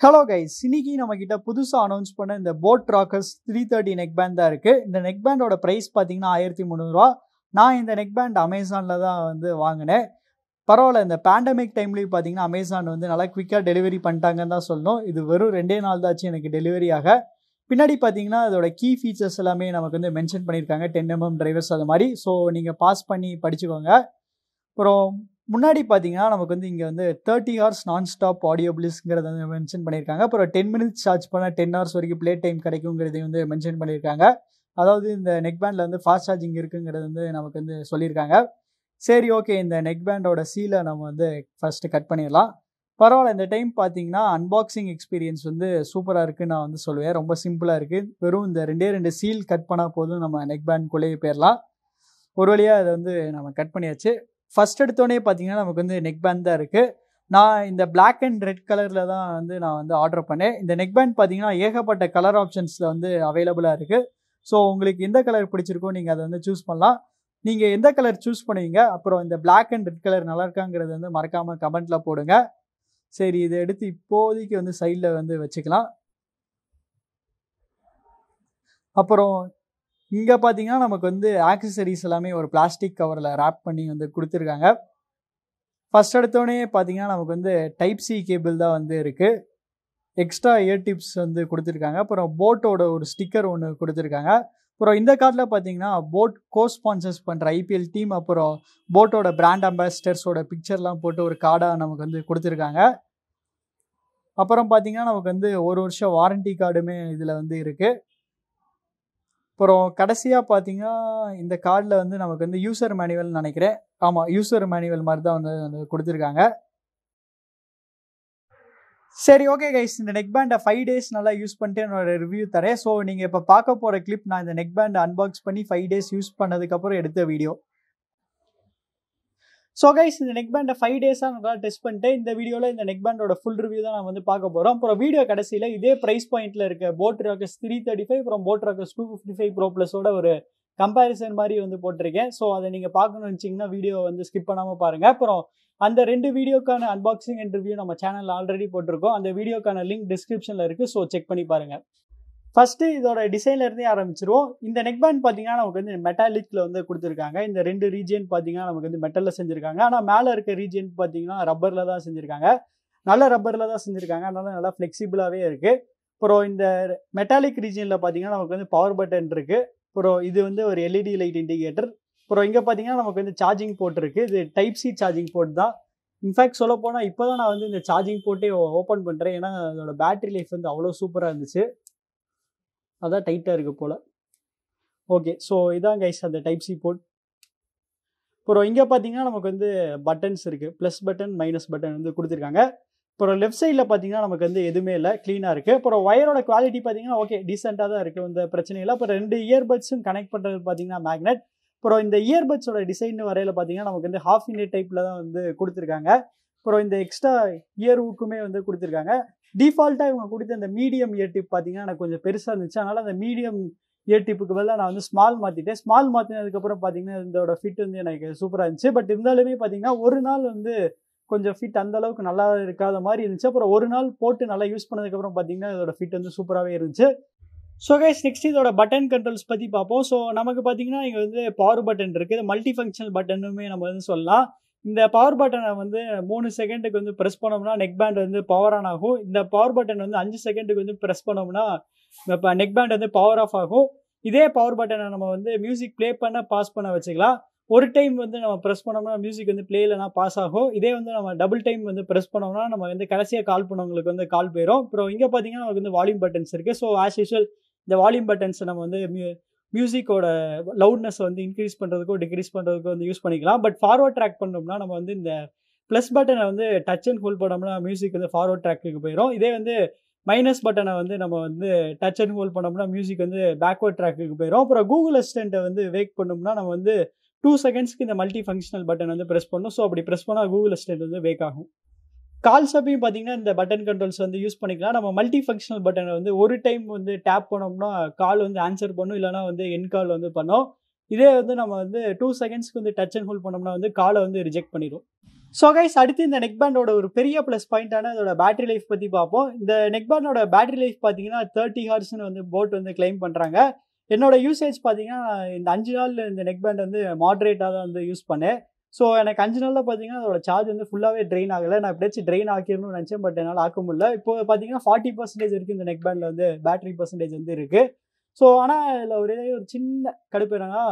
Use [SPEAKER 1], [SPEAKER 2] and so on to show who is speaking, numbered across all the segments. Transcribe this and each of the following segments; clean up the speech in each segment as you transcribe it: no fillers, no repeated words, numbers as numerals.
[SPEAKER 1] Hello guys, இன்னைக்கு நம்ம கிட்ட புதுசாக அனௌன்ஸ் பண்ண இந்த போட் ராக்கர்ஸ் 330 நெக் பேண்ட் தான் இருக்குது. இந்த நெக் பேண்டோட ப்ரைஸ் பார்த்தீங்கன்னா 1300 நான் இந்த நெக் பேண்ட் அமேசானில் தான் வாங்கினேன். பரவாயில்ல, இந்த பேண்டமிக் டைம்லேயும் பார்த்தீங்கன்னா அமேசான் நல்லா குவிக்காக டெலிவரி பண்ணிட்டாங்கன்னு தான் சொல்லணும். இது வெறும் 2 நாள் தாச்சு எனக்கு டெலிவரி ஆக. பின்னாடி பார்த்தீங்கன்னா அதோட கீ ஃபீச்சர்ஸ் எல்லாமே நமக்கு மென்ஷன் பண்ணியிருக்காங்க, 10mm டிரைவர்ஸ் அது மாதிரி. ஸோ நீங்கள் பாஸ் பண்ணி படிச்சுக்கோங்க. அப்புறம் முன்னாடி பார்த்தீங்கன்னா நமக்கு இங்கே 30 hours நான் ஸ்டாப் ஆடியோ பிளிஸ்ங்கிறத மென்ஷன் பண்ணியிருக்காங்க. அப்புறம் 10 minutes சார்ஜ் பண்ணால் 10 hours வரைக்கும் ப்ளே டைம் கிடைக்குங்கிறதையும் மென்ஷன் பண்ணியிருக்காங்க. அதாவது இந்த நெக் பேண்டில் ஃபாஸ்ட் சார்ஜிங் இருக்குங்கிறது நமக்கு சொல்லியிருக்காங்க. சரி, ஓகே, இந்த நெக் பேண்டோட சீலை நம்ம ஃபஸ்ட்டு கட் பண்ணிடலாம். பரவாயில்ல, இந்த டைம் பார்த்தீங்கன்னா அன்பாக்சிங் எக்ஸ்பீரியன்ஸ் சூப்பராக இருக்குன்னு நான் சொல்லுவேன். ரொம்ப சிம்பிளாக இருக்குது. வெறும் இந்த 2 சீல் கட் பண்ணால் போதும், நம்ம நெக் பேண்ட்குள்ளேயே போயிடலாம். ஒரு வழியாக அதை நம்ம கட் பண்ணியாச்சு. ஃபஸ்ட் எடுத்தோடனே பார்த்தீங்கன்னா நமக்கு நெக் பேண்ட் தான் இருக்குது. நான் இந்த பிளாக் அண்ட் ரெட் கலரில் தான் நான் ஆர்டர் பண்ணேன். இந்த நெக் பேண்ட் பார்த்தீங்கன்னா ஏகப்பட்ட கலர் ஆப்ஷன்ஸில் அவைலபிளாக இருக்குது. ஸோ உங்களுக்கு எந்த கலர் பிடிச்சிருக்கோ நீங்கள் அதை சூஸ் பண்ணலாம். நீங்கள் எந்த கலர் சூஸ் பண்ணுவீங்க, அப்புறம் இந்த பிளாக் அண்ட் ரெட் கலர் நல்லா இருக்காங்கிறது மறக்காமல் கமெண்ட்டில் போடுங்க. சரி, இதை எடுத்து இப்போதைக்கு சைடில் வச்சுக்கலாம். அப்புறம் இங்கே பார்த்தீங்கன்னா நமக்கு ஆக்சசரிஸ் எல்லாமே ஒரு பிளாஸ்டிக் கவரில் ரேப் பண்ணி கொடுத்துருக்காங்க. ஃபஸ்ட் எடுத்தோடனே பார்த்தீங்கன்னா நமக்கு டைப் சி கேபிள் தான் இருக்குது. எக்ஸ்ட்ரா இயர் டிப்ஸ் கொடுத்துருக்காங்க. அப்புறம் போட்டோட ஒரு ஸ்டிக்கர் ஒன்று கொடுத்துருக்காங்க. அப்புறம் இந்த கார்டில் பார்த்தீங்கன்னா போட் ஸ்பான்சர்ஸ் பண்ணுற ஐபிஎல் டீம், அப்புறம் போட்டோட பிராண்ட் அம்பாசிடர்ஸோட பிக்சர்லாம் போட்டு ஒரு கார்டாக நமக்கு கொடுத்துருக்காங்க. அப்புறம் பார்த்தீங்கன்னா நமக்கு 1 வருஷம் வாரண்டி கார்டுமே இதில் இருக்குது. அப்புறம் கடைசியாக பார்த்தீங்கன்னா இந்த கார்டில் நமக்கு யூசர் மேனுவல் நினைக்கிறேன். ஆமாம், யூசர் மேனுவல் மாதிரி தான் கொடுத்துருக்காங்க. சரி, ஓகே கைஸ், இந்த நெக் பேண்டை 5 days நல்லா யூஸ் பண்ணிட்டு என்னோட ரிவ்யூ தரேன். ஸோ நீங்கள் இப்போ பார்க்க போகிற கிளிப் நான் இந்த நெக் பேண்டை அன்பாக்ஸ் பண்ணி 5 days யூஸ் பண்ணதுக்கப்புறம் எடுத்த வீடியோ. ஸோ கைஸ், இந்த நெக் பேண்டை 5 days நல்லா டெஸ்ட் பண்ணிட்டு இந்த வீடியோவில் இந்த நெக் பேண்டோட ஃபுல் ரிவ்யூ தான் நான் பார்க்க போகிறோம். அப்புறம் வீடியோ கடைசியில் இதே ப்ரைஸ் பாயிண்ட்டில் இருக்க போட் ராக்கர்ஸ் 335 அப்புறம் போட் ராக்கர்ஸ் 255 Pro Plusஓட ஒரு கம்பேரிசன் மாதிரி போட்டிருக்கேன். ஸோ அதை நீங்கள் பார்க்கணும்னு வச்சிங்கன்னா வீடியோ ஸ்கிப் பண்ணாமல் பாருங்கள். அப்புறம் அந்த 2 வீடியோக்கான அன்பாக்சிங் அண்ட் ரிவ்யூ நம்ம சேனலில் ஆல்ரெடி போட்டிருக்கோம். அந்த வீடியோக்கான லிங்க் டிஸ்கிரிப்ஷனில் இருக்குது. ஸோ செக் பண்ணி பாருங்கள். ஃபஸ்ட்டு இதோட டிசைன்லேருந்தே ஆரம்பிச்சிருவோம். இந்த நெக் பேண்ட் பார்த்தீங்கன்னா நமக்கு மெட்டாலிக்கில் கொடுத்துருக்காங்க. இந்த 2 ரீஜியன் பார்த்தீங்கன்னா நமக்கு மெட்டலில் செஞ்சுருக்காங்க. ஆனால் மேலே இருக்க ரீஜியன் பார்த்தீங்கன்னா ரப்பரில் தான் செஞ்சுருக்காங்க. நல்ல ரப்பரில் தான் செஞ்சுருக்காங்க. அதனால நல்லா ஃப்ளெக்சிபிளாகவே இருக்குது. அப்புறம் இந்த மெட்டாலிக் ரீஜியனில் பார்த்தீங்கன்னா நமக்கு பவர் பட்டன் இருக்குது. அப்புறம் இது ஒரு எல்இடி லைட் இண்டிகேட்டர். அப்புறம் இங்கே பார்த்தீங்கன்னா நமக்கு சார்ஜிங் போர்ட் இருக்குது. இது டைப் சி சார்ஜிங் போர்ட் தான். இன்ஃபேக்ட் சொல்ல போனால் இப்போ தான் நான் இந்த சார்ஜிங் போர்ட்டே ஓப்பன் பண்ணுறேன். ஏன்னா அதோட பேட்டரி லைஃப் அவ்வளோ சூப்பராக இருந்துச்சு. அதான் டைட்டாக இருக்குது போல். ஓகே, ஸோ இதான் கைஸ் அந்த டைப் சி போர்ட். அப்புறம் இங்கே பார்த்தீங்கன்னா நமக்கு பட்டன்ஸ் இருக்குது. ப்ளஸ் பட்டன், மைனஸ் பட்டன் கொடுத்துருக்காங்க. அப்புறம் லெஃப்ட் சைடில் பார்த்தீங்கன்னா நமக்கு எதுவுமே இல்லை, க்ளீனாக இருக்குது. அப்புறம் ஒயரோட குவாலிட்டி பார்த்தீங்கன்னா ஓகே, டீசெண்டாக தான் இருக்குது, இந்த பிரச்சனை இல்லை. அப்புறம் 2 இயர்பட்ஸும் கனெக்ட் பண்ணுறது பார்த்தீங்கன்னா மேக்னெட். அப்புறம் இந்த இயர்பட்ஸோட டிசைன் வரையில் பார்த்தீங்கன்னா நமக்கு ஹாஃப் இன்ட் டைப்பில் தான் கொடுத்துருக்காங்க. அப்புறம் இந்த எக்ஸ்ட்ரா இயர் ஊக்குமே கொடுத்துருக்காங்க. டிஃபால்ட்டாக இவங்க கொடுத்த இந்த மீடியம் இயர் டிப் பார்த்தீங்கன்னா எனக்கு கொஞ்சம் பெருசாக இருந்துச்சு. அதனால் அந்த மீடியம் இயர் டிப்புக்கு பதிலாக நான் ஸ்மால் மாற்றிட்டேன். ஸ்மால் மாற்றினதுக்கப்புறம் பார்த்தீங்கன்னா இதோட ஃபிட் எனக்கு சூப்பராக இருந்துச்சு. பட் இருந்தாலுமே பார்த்தீங்கன்னா ஒரு நாள் கொஞ்சம் ஃபிட் அந்த அளவுக்கு நல்லா இருக்காத மாதிரி இருந்துச்சு. அப்புறம் ஒரு நாள் போட்டு நல்லா யூஸ் பண்ணதுக்கப்புறம் பார்த்தீங்கன்னா இதோட ஃபிட் சூப்பராகவே இருந்துச்சு. ஸோ கைஸ், நெக்ஸ்ட் இதோட பட்டன் கண்ட்ரோல்ஸ் பற்றி பார்ப்போம். ஸோ நமக்கு பார்த்தீங்கன்னா இங்கே பவர் பட்டன் இருக்குது. மல்டி ஃபங்க்ஷனல் பட்டனுமே நம்ம சொல்லலாம். இந்த பவர் பட்டனை 3 செகண்டுக்கு ப்ரெஸ் பண்ணோம்னா நெக் பேண்ட் பவர் ஆன் ஆகும். இந்த பவர் பட்டன் 5 செகண்டுக்கு ப்ரெஸ் பண்ணோம்னா இப்போ நெக் பேண்ட் பவர் ஆஃப் ஆகும். இதே பவர் பட்டனை நம்ம மியூசிக் ப்ளே பண்ண பாஸ் பண்ண வச்சுக்கலாம். ஒரு டைம் நம்ம ப்ரெஸ் பண்ணோம்னா மியூசிக் ப்ளே இல்லைனா பாஸ் ஆகும். இதே நம்ம டபுள் டைம் ப்ரெஸ் பண்ணோம்னா நம்ம கடைசியாக கால் பண்ணவங்களுக்கு கால் போயிடும். அப்புறம் இங்கே பார்த்தீங்கன்னா நமக்கு வால்யூம் பட்டன்ஸ் இருக்குது. ஸோ ஆஸ் யூஷுவல் இந்த வால்யூம் பட்டன்ஸை நம்ம மியூசிக்கோட லவுட்னஸ் இன்க்ரீஸ் பண்ணுறதுக்கோ டிக்ரீஸ் பண்ணுறதுக்கோ யூஸ் பண்ணிக்கலாம். பட் ஃபார்வர்ட் ட்ராக் பண்ணோம்னா நம்ம இந்த ப்ளஸ் பட்டனை டச் அண்ட் ஹோல்ட் பண்ணோம்னா மியூசிக் ஃபார்வர்ட் ட்ராக்குக்கு போயிடும். இதே மைனஸ் பட்டனை நம்ம டச் அண்ட் ஹோல்ட் பண்ணோம்னா மியூசிக் பேக்வர்ட் ட்ராக்குக்கு போயிடும். அப்புறம் கூகுள் அசிஸ்டண்ட்டை வேக் பண்ணோம்னா நம்ம 2 செகண்ட்ஸ்க்கு இந்த மல்டி ஃபங்க்ஷனல் பட்டன் ப்ரெஸ் பண்ணணும். ஸோ அப்படி ப்ரெஸ் பண்ணால் கூகுள் அசிஸ்டண்ட் வேக் ஆகும். கால்ஸ் அப்பையும் பார்த்தீங்கன்னா இந்த பட்டன் கண்ட்ரோல்ஸ் யூஸ் பண்ணிக்கலாம். நம்ம மல்டி ஃபங்க்ஷனல் பட்டனை ஒரு டைம் டேப் பண்ணோம்னா கால் ஆன்சர் பண்ணும், இல்லைனா என் கால் பண்ணோம். இதே நம்ம 2 செகண்ட்ஸ்க்கு டச் அண்ட் ஹோல்ட் பண்ணோம்னா காலை ரிஜெக்ட் பண்ணிடும். ஸோ கைஸ், அடுத்து இந்த நெக் பேண்டோட ஒரு பெரிய ப்ளஸ் பாயிண்டான இதோட பேட்டரி லைஃப் பற்றி பார்ப்போம். இந்த நெக் பேண்டோட பேட்டரி லைஃப் பார்த்தீங்கன்னா 30 ஹார்ஸ்னு வந்து போட் வந்து கிளைம் பண்ணுறாங்க. என்னோட யூசேஜ் பார்த்தீங்கன்னா இந்த 5 நாள் இந்த நெக் பேண்ட் வந்து மாட்ரேட்டாக தான் வந்து யூஸ் பண்ணேன். ஸோ எனக்கு 5 நாளில் பார்த்தீங்கன்னா அதோட சார்ஜ் வந்து ஃபுல்லாகவே ட்ரெயின் ஆகலை. நான் எப்படியாச்சும் ட்ரெயின் ஆக்கிடணும்னு நினச்சேன், பட் என்னால் ஆக்க முடியல. இப்போ பார்த்தீங்கன்னா 40% இருக்குது இந்த நெக் பேண்டில் வந்து பேட்டரி பர்சன்டேஜ் வந்து இருக்குது. ஸோ ஆனால் இதில் ஒரு சின்ன கடுப்பு என்னன்னா,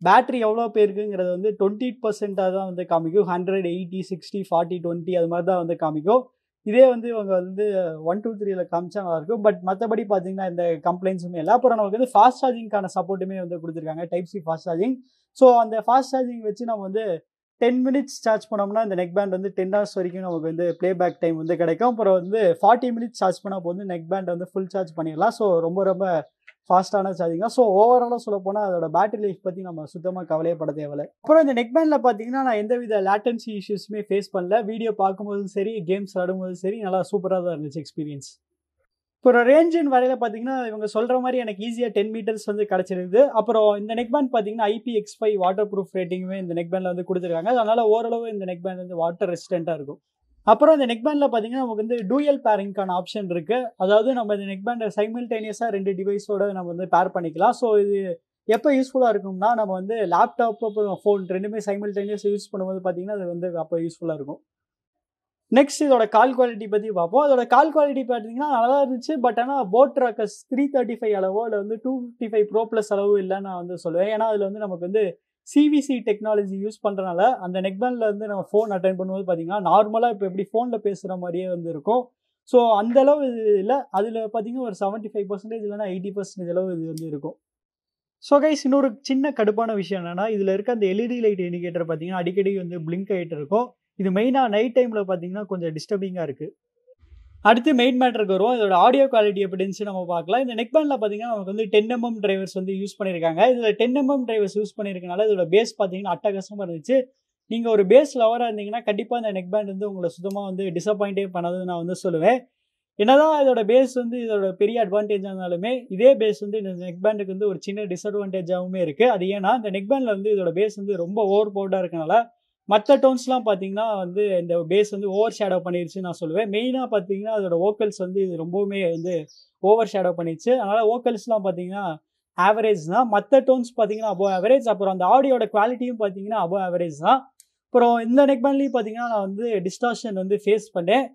[SPEAKER 1] பேட்டரி எவ்வளோ பேருக்குங்கிறது வந்து 20% தான் வந்து காமிக்கும். 100, 80, 60, 40, 20 அது மாதிரி தான் வந்து காமிக்கும். இதே வந்து இவங்க வந்து 1, 2, 3ல காமிச்சா நல்லாயிருக்கும். பட் மற்றபடி பார்த்தீங்கன்னா இந்த கம்ப்ளைண்ட்ஸுமே இல்லை. அப்புறம் நமக்கு வந்து ஃபாஸ்ட் சார்ஜிங்கான சப்போர்ட்டுமே வந்து கொடுத்துருக்காங்க, type C fast charging. So அந்த ஃபாஸ்ட் சார்ஜிங் வச்சு நம்ம வந்து 10 மினிட்ஸ் சார்ஜ் பண்ணோம்னா இந்த நெக் பேண்ட் வந்து 10 ஹவர்ஸ் வரைக்கும் நமக்கு வந்து ப்ளே பேக் டைம் வந்து கிடைக்கும். அப்புறம் வந்து 40 மினிட்ஸ் சார்ஜ் பண்ணால் போது நெக் பேண்ட் வந்து ஃபுல் சார்ஜ் பண்ணிடலாம். ஸோ ரொம்ப ஃபாஸ்ட்டான சார்ஜிங் தான். ஸோ ஓவராலாக சொல்ல போனால் அதோட பேட்டரி லைஃப் பற்றி நம்ம சுத்தமாக கவலையப்பட தேவையில்லை. அப்புறம் இந்த நெக் பேண்டில் பார்த்தீங்கன்னா நான் எந்தவித லேட்டன்சி இஷ்யூஸுமே ஃபேஸ் பண்ணல. வீடியோ பார்க்கும்போதும் சரி, கேம்ஸ் ஆடும்போதும் சரி, நல்லா சூப்பராக தான் இருந்துச்சு எக்ஸ்பீரியன்ஸ். இப்போ ரேஞ்சின் வரையில் பார்த்தீங்கன்னா இவங்க சொல்கிற மாதிரி எனக்கு ஈஸியாக 10 மீட்டர்ஸ் வந்து கிடச்சிருது. அப்புறம் இந்த நெக் பேண்ட் பார்த்தீங்கன்னா IPX5 வாட்டர் ப்ரூஃப் ரேட்டிங்குமே இந்த நெக் பேண்டில் வந்து கொடுத்துருக்காங்க. அதனால் ஓரளவு இந்த நெக் பேண்ட் வந்து வாட்டர் ரெசிஸ்டண்ட்டாக இருக்கும். அப்புறம் இந்த நெக் பேண்டில் பார்த்தீங்கன்னா நமக்கு வந்து டூயல் பேரிங்கான ஆப்ஷன் இருக்குது. அதாவது நம்ம இந்த நெக் பேண்டை சைமில்டேனியஸாக 2 டிவைஸோட நம்ம வந்து பேர் பண்ணிக்கலாம். ஸோ இது எப்போ யூஸ்ஃபுல்லாக இருக்கும்னா, நம்ம வந்து லேப்டாப் அப்புறம் ஃபோன் ரெண்டுமே சைமில்டேனியஸாக யூஸ் பண்ணும்போது பார்த்தீங்கன்னா அது வந்து அப்போ யூஸ்ஃபுல்லாக இருக்கும். நெக்ஸ்ட் இதோட கால் குவாலிட்டி பற்றி பார்ப்போம். அதோட கால் குவாலிட்டி பார்த்தீங்கன்னா நல்லா இருந்துச்சு. பட் ஆனால் போட் ராக்கர்ஸ் 335 அளவோ இல்லை வந்து 255 ப்ரோ ப்ளஸ் அளவு இல்லைன்னு நான் வந்து சொல்லுவேன். ஏன்னா அதில் வந்து நமக்கு வந்து CVC டெக்னாலஜி யூஸ் பண்ணுறனால அந்த நெக் பேண்டில் வந்து நம்ம ஃபோன் அட்டென்ட் பண்ணும்போது பார்த்தீங்கன்னா நார்மலாக இப்போ எப்படி ஃபோனில் பேசுகிற மாதிரியே வந்து இருக்கும். ஸோ அந்த அளவு இது இல்லை. அதில் பார்த்தீங்கன்னா ஒரு 75% இல்லைனா 80% அளவு இது வந்து இருக்கும். ஸோ கைஸ், இன்னொரு சின்ன கடுப்பான விஷயம் என்னன்னா, இதில் இருக்க அந்த LED லைட் இண்டிகேட்டர் பார்த்தீங்கன்னா அடிக்கடி வந்து பிளிங்க் ஆகிட்டு இருக்கும். இது மெயினாக நைட் டைமில் பார்த்தீங்கன்னா கொஞ்சம் டிஸ்டர்பிங்காக இருக்குது. அடுத்து மெயின் மேட்டருக்கு வருவோம். இதோட ஆடியோ குவாலிட்டி எப்படி இருந்துச்சு நம்ம பார்க்கலாம். இந்த நெக் பேண்டில் பார்த்தீங்கன்னா நமக்கு வந்து 10mm டிரைவர்ஸ் வந்து யூஸ் பண்ணியிருக்காங்க. இதில் 10mm டிரைவர்ஸ் யூஸ் பண்ணியிருக்கனால இதோட பேஸ் பார்த்தீங்கன்னா அட்டகாசமாக இருந்துச்சு. நீங்கள் ஒரு பேஸ் லவராக இருந்தீங்கன்னா கண்டிப்பாக இந்த நெக் பேண்ட் வந்து உங்களை சுத்தமாக வந்து டிசப்பாயிண்டே பண்ணாதுன்னு நான் வந்து சொல்லுவேன். என்னதான் இதோட பேஸ் வந்து இதோட பெரிய அட்வான்டேஜாக இருந்தாலுமே இதே பேஸ் வந்து இந்த நெக் பேண்டுக்கு வந்து ஒரு சின்ன டிஸ்அட்வான்டேஜாகவுமே இருக்குது. அது ஏன்னா இந்த நெக் பேண்டில் வந்து இதோட பேஸ் வந்து ரொம்ப ஓவர் பவர்டாக இருக்கனால மற்ற டோன்ஸ்லாம் பார்த்தீங்கன்னா வந்து இந்த பேஸ் வந்து ஓவர் ஷேடோ பண்ணிடுச்சுன்னு நான் சொல்லுவேன். மெயினாக பார்த்தீங்கன்னா அதோட வோக்கல்ஸ் வந்து இது ரொம்பவுமே வந்து ஓவர் ஷேடோ பண்ணிடுச்சு. அதனால் வோக்கல்ஸ்லாம் பார்த்தீங்கன்னா ஆவரேஜ் தான். மற்ற டோன்ஸ் பார்த்தீங்கன்னா அபோவ் ஆவரேஜ். அப்புறம் அந்த ஆடியோட குவாலிட்டியும் பார்த்தீங்கன்னா அபோவ் ஆவரேஜ் தான். அப்புறம் இந்த நெக் பேண்ட்லேயும் பார்த்தீங்கன்னா நான் வந்து டிஸ்டார்ஷன் வந்து ஃபேஸ் பண்ணேன்.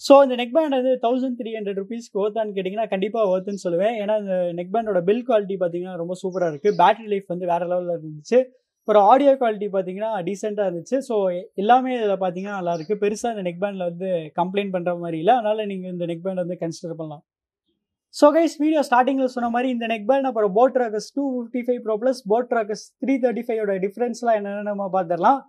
[SPEAKER 1] ஸோ இந்த நெக் பேண்ட் வந்து 1300 ருபீஸ்க்கு ஒர்த்தான்னு கேட்டிங்கன்னா கண்டிப்பாக ஒர்த்துன்னு சொல்லுவேன். ஏன்னா இந்த நெக் பேண்டோட பில் குவாலிட்டி பார்த்தீங்கன்னா ரொம்ப சூப்பராக இருக்குது. பேட்டரி லைஃப் வந்து வேறு லெவலில் இருந்துச்சு. அப்புறம் ஆடியோ குவாலிட்டி பார்த்தீங்கன்னா டீசெண்டாக இருந்துச்சு. ஸோ எல்லாமே இதில் பார்த்தீங்கன்னா நல்லாயிருக்கு. பெருசாக இந்த நெக் பேண்டில் வந்து கம்ப்ளைண்ட் பண்ணுற மாதிரி இல்லை. அதனால் நீங்கள் இந்த நெக் பேண்ட் வந்து கன்சிடர் பண்ணலாம். ஸோ கைஸ், வீடியோ ஸ்டார்டிங்கில் சொன்ன மாதிரி இந்த நெக் பேண்ட் அப்புறம் boat Rockers 255 bro plus boat Rockers 335 டிஃப்ரென்ஸ்லாம் என்னென்னு நம்ம பார்த்துடலாம்.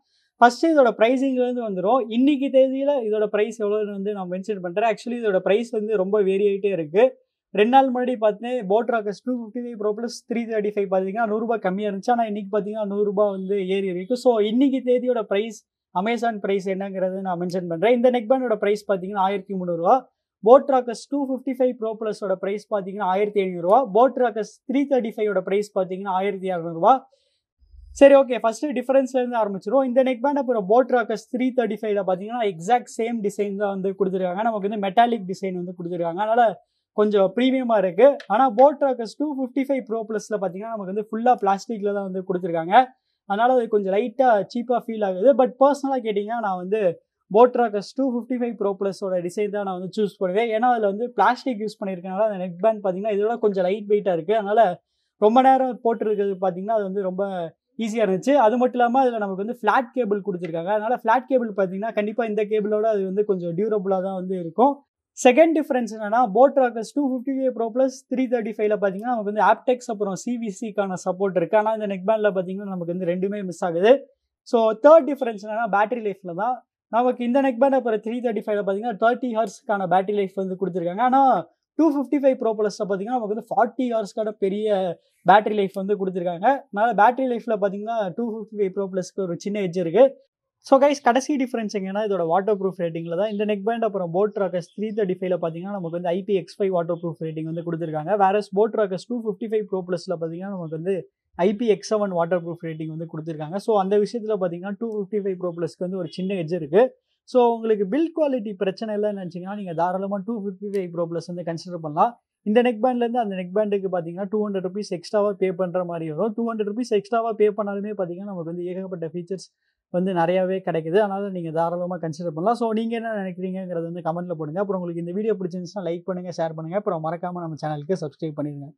[SPEAKER 1] ஃபஸ்ட்டு இதோட ப்ரைஸிங்லேருந்து வந்துடும். இன்றைக்கி தேதியில் இதோட ப்ரைஸ் எவ்வளோன்னு வந்து நான் மென்ஷன் பண்ணுறேன். ஆக்சுவலி இதோட ப்ரைஸ் வந்து ரொம்ப வேரி ஆகிட்டே இருக்குது. 2 நாள் முன்னாடி பார்த்தேன் போட் ராக்கர்ஸ் 255 ப்ரோ ப்ளஸ் 335 பார்த்தீங்கன்னா ₹100 கம்மியாக இருந்துச்சு. ஆனால் இன்றைக்கி பார்த்தீங்கன்னா ₹100 வந்து ஏறி இருக்குது. ஸோ இன்றைக்கி தேதியோட ப்ரைஸ் அமேசான் ப்ரைஸ் என்னங்கிறது நான் மென்ஷன் பண்ணுறேன். இந்த நெக் பேண்டோட ப்ரைஸ் பார்த்தீங்கன்னா ₹1300. போட் ராக்கர்ஸ் 255 ப்ரோ ப்ளஸோட ப்ரைஸ் பார்த்தீங்கன்னா ₹1500. போட் ராக்கர்ஸ் 335 ப்ரைஸ் பார்த்தீங்கன்னா ₹1200. சரி, ஓகே, ஃபஸ்ட்டு டிஃபரன்ஸ்லேருந்து ஆரம்பிச்சிடும். இந்த நெக் பேண்ட் அப்புறம் போட் ராக்கர்ஸ் 335 பார்த்தீங்கன்னா எக்ஸாக்ட் சேம் டிசைன் தான் வந்து கொடுத்துருக்காங்க. நமக்கு வந்து மெட்டாலிக் டிசைன் வந்து கொடுத்துருக்காங்க. அதனால் கொஞ்சம் ப்ரீமியமாக இருக்குது. ஆனால் போட் ராக்கர்ஸ் 255 ப்ரோ ப்ளஸில் பார்த்தீங்கன்னா நமக்கு வந்து ஃபுல்லாக பிளாஸ்டிக்கில் தான் வந்து கொடுத்துருக்காங்க. அதனால் அது கொஞ்சம் லைட்டாக சீப்பாக ஃபீல் ஆகுது. பட் பர்சனலாக கேட்டிங்கன்னா நான் வந்து போட் ராக்கர்ஸ் 255 ப்ரோ ப்ளஸோட டிசைன் தான் நான் வந்து சூஸ் பண்ணுவேன். ஏன்னா அதில் வந்து பிளாஸ்டிக் யூஸ் பண்ணியிருக்கனால அந்த நெக் பேண்ட் பார்த்தீங்கன்னா இதோட கொஞ்சம் லைட் வெயிட்டாக இருக்குது. அதனால் ரொம்ப நேரம் போட்டுருக்கிறது பார்த்தீங்கன்னா அது வந்து ரொம்ப ஈஸியாக இருந்துச்சு. அது மட்டும் இல்லாமல் அதில் நமக்கு வந்து ஃப்ளாட் கேபிள் கொடுத்துருக்காங்க. அதனால் ஃப்ளாட் கேபிள் பார்த்தீங்கன்னா கண்டிப்பாக இந்த கேபிளோட அது வந்து கொஞ்சம் டியூரபுளாக தான் வந்து இருக்கும். செகண்ட் டிஃபரன்ஸ் என்னன்னா, போட் ராக்கர்ஸ் 255 ப்ரோ ப்ளஸ் 335 பார்த்தீங்கன்னா நமக்கு வந்து ஆப்டெக்ஸ் அப்புறம் CVCக்கான சப்போர்ட் இருக்குது. ஆனால் இந்த நெக் பேண்டில் பார்த்தீங்கன்னா நமக்கு வந்து ரெண்டுமே மிஸ் ஆகுது. ஸோ தேர்ட் டிஃபரன்ஸ் என்னன்னா பேட்டரி லைஃப்பில் தான். நமக்கு இந்த நெக் பேண்ட் அப்புறம் 335 பார்த்தீங்கன்னா 30 ஹவர்ஸ்க்கான பேட்டரி லைஃப் வந்து கொடுத்துருக்காங்க. ஆனால் 255 ப்ரோ ப்ளஸில் பார்த்தீங்கன்னா நமக்கு வந்து 40 ஹவர்ஸ்க்கான பெரிய பேட்டரி லைஃப் வந்து கொடுத்துருக்காங்க. அதனால் பேட்டரி லைஃப்பில் பார்த்தீங்கன்னா 255 ப்ரோ ப்ளஸ்க்கு ஒரு சின்ன எட்ஜ் இருக்குது. ஸோ கைஸ், கடைசி டிஃபரன்ஸ் எங்கன்னா இதோட வாட்டர் ப்ரூஃப் ரேட்டிங்கில் தான். இந்த நெக் பேண்ட் அப்புறம் போட் ராக்கர்ஸ் 335 பார்த்தீங்கன்னா நமக்கு வந்து IPX5 வாட்டர் ப்ரூஃப் ரேட்டிங் வந்து கொடுத்துருக்காங்க. வேறஸ் போட் ராக்கர்ஸ் 255 ப்ரோ ப்ளஸில் பார்த்தீங்கன்னா நமக்கு வந்து IPX7 வாட்டர் ப்ரூஃப் ரேட்டிங் வந்து கொடுத்துருக்காங்க. ஸோ அந்த விஷயத்தில் பார்த்தீங்கன்னா 255 Pro Plusக்கு வந்து ஒரு சின்ன எட்ஜ் இருக்குது. ஸோ உங்களுக்கு பில்ட் குவாலிட்டி பிரச்சனை இல்லைன்னு நினச்சிங்கன்னா நீங்கள் தாராளமாக 255 Pro Plus வந்து கன்சிடர் பண்ணலாம். இந்த நெக் பேண்ட்லேருந்து அந்த நெக் பேண்டுக்கு பார்த்தீங்கன்னா ₹200 எக்ஸ்ட்ராவாக பே பண்ணுற மாதிரி வரும். ₹200 எக்ஸ்ட்ராவாக பே பண்ணாலுமே பார்த்தீங்கன்னா நமக்கு வந்து ஏகப்பட்ட ஃபீச்சர்ஸ் வந்து நிறையாவே கிடைக்குது. அதனால் நீங்கள் தாராளமாக கன்சிடர் பண்ணலாம். ஸோ நீங்கள் என்ன நினைக்கிறீங்கிறது வந்து கமெண்ட்டில் போடுங்க. அப்புறம் உங்களுக்கு இந்த வீடியோ பிடிச்சிருந்துச்சுன்னா லைக் பண்ணுங்கள், ஷேர் பண்ணுங்கள். அப்புறம் மறக்காமல் நம்ம சேனலுக்கு சப்ஸ்கிரைப் பண்ணிடுங்க.